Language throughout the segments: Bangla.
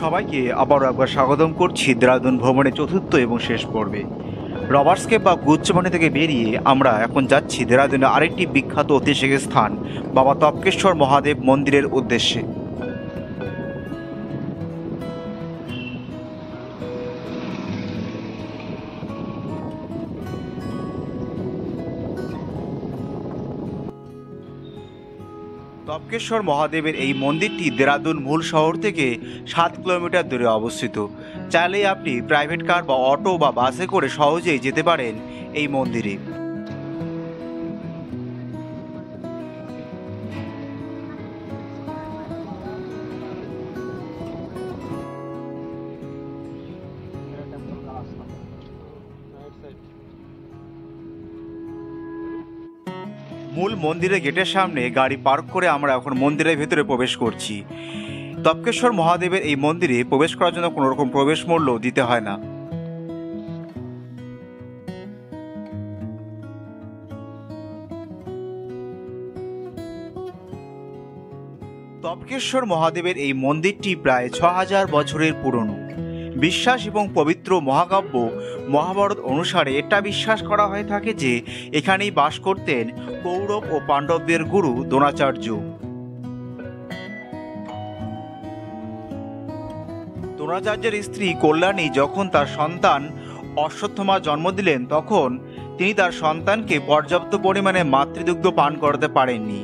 সবাইকে আবারও একবার স্বাগতম করছি দেরাদুন ভ্রমণের চতুর্থ এবং শেষ পর্বে। রবার্টসকেপ বা গুচ্ছবাণী থেকে বেরিয়ে আমরা এখন যাচ্ছি দেরাদুনের আরেকটি বিখ্যাত ঐতিহাসিক স্থান বাবা তপকেশ্বর মহাদেব মন্দিরের উদ্দেশ্যে। তপকেশ্বর মহাদেবের এই মন্দিরটি দেরাদুন মূল শহর থেকে 7 কিলোমিটার দূরে অবস্থিত। চাইলেই আপনি প্রাইভেট কার বা অটো বা বাসে করে সহজেই যেতে পারেন এই মন্দিরে। মূল মন্দিরের গেটের সামনে গাড়ি পার্ক করে আমরা এখন মন্দিরের ভেতরে প্রবেশ করছি। তপকেশ্বর মহাদেবের এই মন্দিরে প্রবেশ করার জন্য কোনো রকম প্রবেশ মূল্য দিতে হয় না। তপকেশ্বর মহাদেবের এই মন্দিরটি প্রায় 6000 বছরের পুরনো। বিশ্বাস এবং পবিত্র মহাকাব্য মহাভারত অনুসারে এটা বিশ্বাস করা হয়ে থাকে যে এখানেই বাস করতেন কৌরব ও পাণ্ডবদের গুরু দ্রোণাচার্য। দ্রোণাচার্যের স্ত্রী কল্যাণী যখন তার সন্তান অশ্বত্থামা জন্ম দিলেন তখন তিনি তার সন্তানকে পর্যাপ্ত পরিমাণে মাতৃদুগ্ধ পান করাতে পারেননি।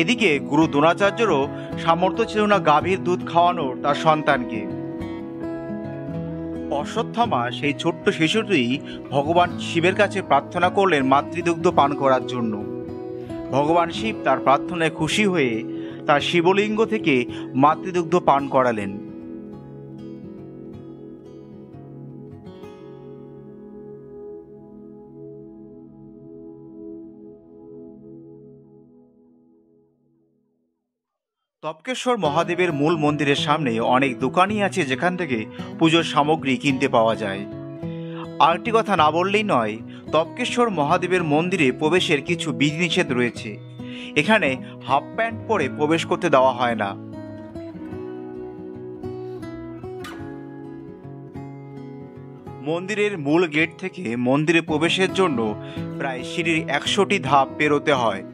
এদিকে গুরু দ্রোণাচার্যেরও সামর্থ্য ছিল না গাভীর দুধ খাওয়ানোর তার সন্তানকে। অশ্বত্থামা সেই ছোট্ট শিশুটি ভগবান শিবের কাছে প্রার্থনা করলেন মাতৃদুগ্ধ পান করার জন্য। ভগবান শিব তার প্রার্থনায় খুশি হয়ে তার শিবলিঙ্গ থেকে মাতৃদুগ্ধ পান করালেন। তপকেশ্বর মহাদেবের মূল মন্দিরের সামনে অনেক দোকানই আছে যেখান থেকে পুজোর সামগ্রী কিনতে পাওয়া যায়। আরেকটি কথা না বললেই নয়, তপকেশ্বর মহাদেবের মন্দিরে প্রবেশের কিছু বিধিনিষেধ রয়েছে। এখানে হাফ প্যান্ট পরে প্রবেশ করতে দেওয়া হয় না। মন্দিরের মূল গেট থেকে মন্দিরে প্রবেশের জন্য প্রায় সিঁড়ির 100টি ধাপ পেরোতে হয়।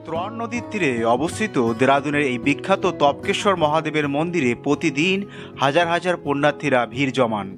ত্রণ নদীর তীরে অবস্থিত দেরাদুনের এই বিখ্যাত তপকেশ্বর মহাদেবের মন্দিরে প্রতিদিন হাজার হাজার পুণ্যার্থীরা ভিড় জমান।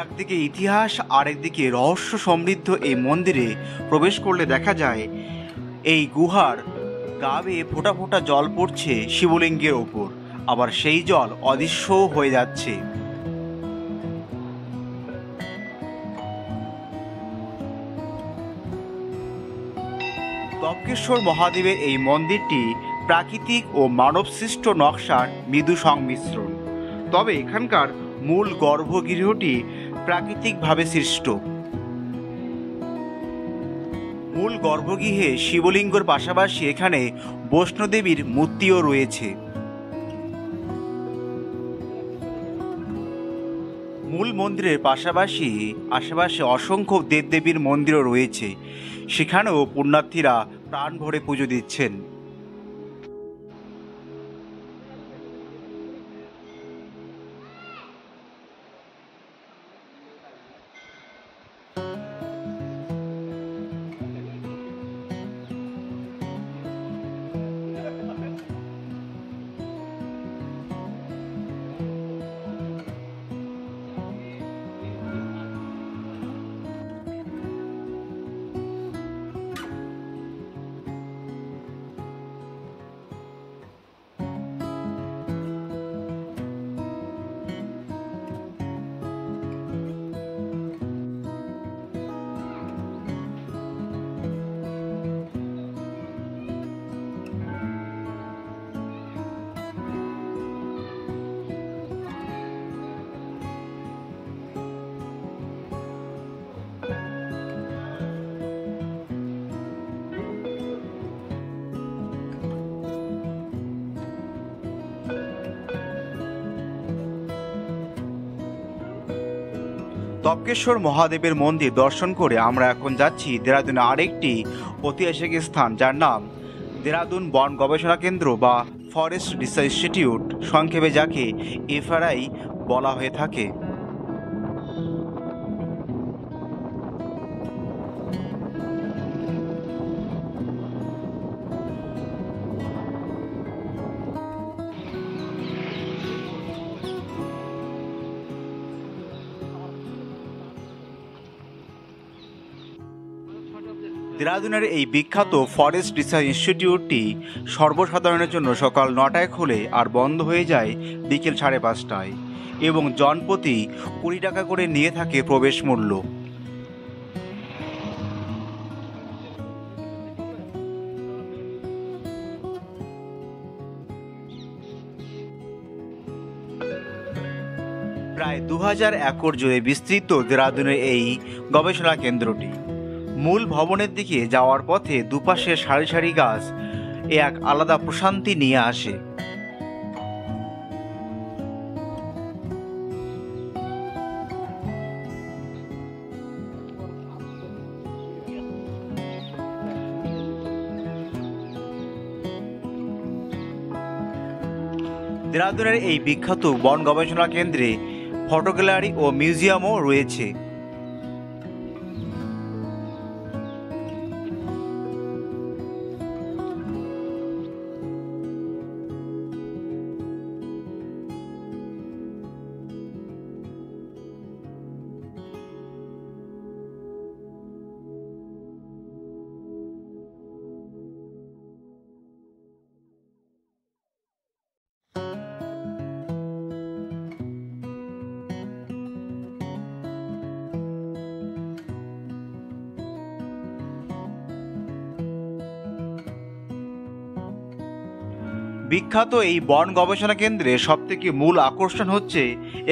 একদিকে ইতিহাস আর একদিকে রহস্য সমৃদ্ধ এই মন্দিরে প্রবেশ করলে দেখা যায় এই গুহার গা বেয়ে ফোঁটা ফোঁটা জল পড়ছে শিবলিঙ্গের ওপর, আবার সেই জল অদৃশ্য হয়ে যাচ্ছে। তপকেশ্বর মহাদেবের এই মন্দিরটি প্রাকৃতিক ও মানবসৃষ্ট নকশার মৃদু সংমিশ্রণ। তবে এখানকার মূল গর্ভগৃহটি প্রাকৃতিকভাবে সৃষ্ট। মূল গর্ভগৃহে শিবলিঙ্গর পাশাপাশি এখানে বৈষ্ণোদেবীর মূর্তিও রয়েছে। মূল মন্দিরের পাশাপাশি আশেপাশে অসংখ্য দেবদেবীর মন্দিরও রয়েছে, সেখানেও পুণ্যার্থীরা প্রাণ ভরে পুজো দিচ্ছেন। তপকেশ্বর মহাদেবের মন্দির দর্শন করে আমরা এখন যাচ্ছি দেরাদুনে আরেকটি ঐতিহাসিক স্থান, যার নাম দেরাদুন বন গবেষণা কেন্দ্র বা ফরেস্ট রিসার্চ ইনস্টিটিউট, সংক্ষেপে যাকে এফআরআই বলা হয়ে থাকে। দেরাদুনের এই বিখ্যাত ফরেস্ট রিসার্চ ইনস্টিটিউটটি সর্বসাধারণের জন্য সকাল 9টায় খোলে আর বন্ধ হয়ে যায় বিকেল 5:30টায়, এবং জনপ্রতি 20 টাকা করে নিয়ে থাকে প্রবেশ মূল্য। প্রায় 2000 একর জুড়ে বিস্তৃত দেরাদুনের এই গবেষণা কেন্দ্রটি। মূল ভবনের দিকে যাওয়ার পথে দুপাশে সারি সারি গাছ এক আলাদা প্রশান্তি নিয়ে আসে। দেরাদুনের এই বিখ্যাত বন গবেষণা কেন্দ্রে ফটো গ্যালারি ও মিউজিয়ামও রয়েছে। বিখ্যাত এই বন গবেষণা কেন্দ্রে সবথেকে মূল আকর্ষণ হচ্ছে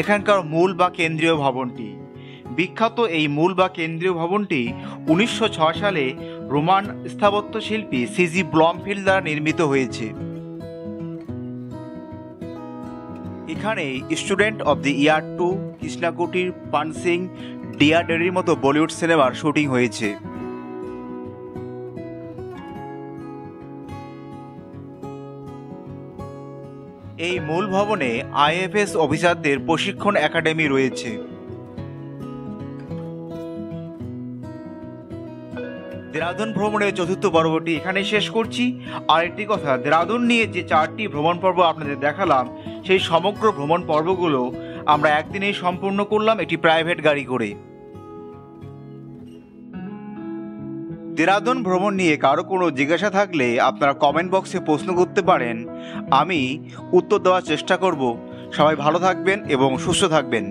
এখানকার মূল বা কেন্দ্রীয় ভবনটি। বিখ্যাত এই মূল বা কেন্দ্রীয় ভবনটি 1906 সালে রোমান স্থাপত্য শিল্পী সিজি ব্লমফিল্ড দ্বারা নির্মিত হয়েছে। এখানে student of the year 2, Krishnakutir, পানসিং, ডিয়ার ডেরির মতো বলিউড সিনেমার শুটিং হয়েছে। এই মূল ভবনে আইএফএস অফিসারদের প্রশিক্ষণ একাডেমি রয়েছে। দেরাদুন ভ্রমণের চতুর্থ পর্বটি এখানে শেষ করছি। আরেকটি কথা, দেরাদুন নিয়ে যে 4টি ভ্রমণ পর্ব আপনাদের দেখালাম, সেই সমগ্র ভ্রমণ পর্বগুলো আমরা একদিনেই সম্পূর্ণ করলাম একটি প্রাইভেট গাড়ি করে। দেরাদুন ভ্রমণ নিয়ে কারো কোনো জিজ্ঞাসা থাকলে আপনারা কমেন্ট বক্সে প্রশ্ন করতে পারেন, আমি উত্তর দেওয়ার চেষ্টা করব। সবাই ভালো থাকবেন এবং সুস্থ থাকবেন।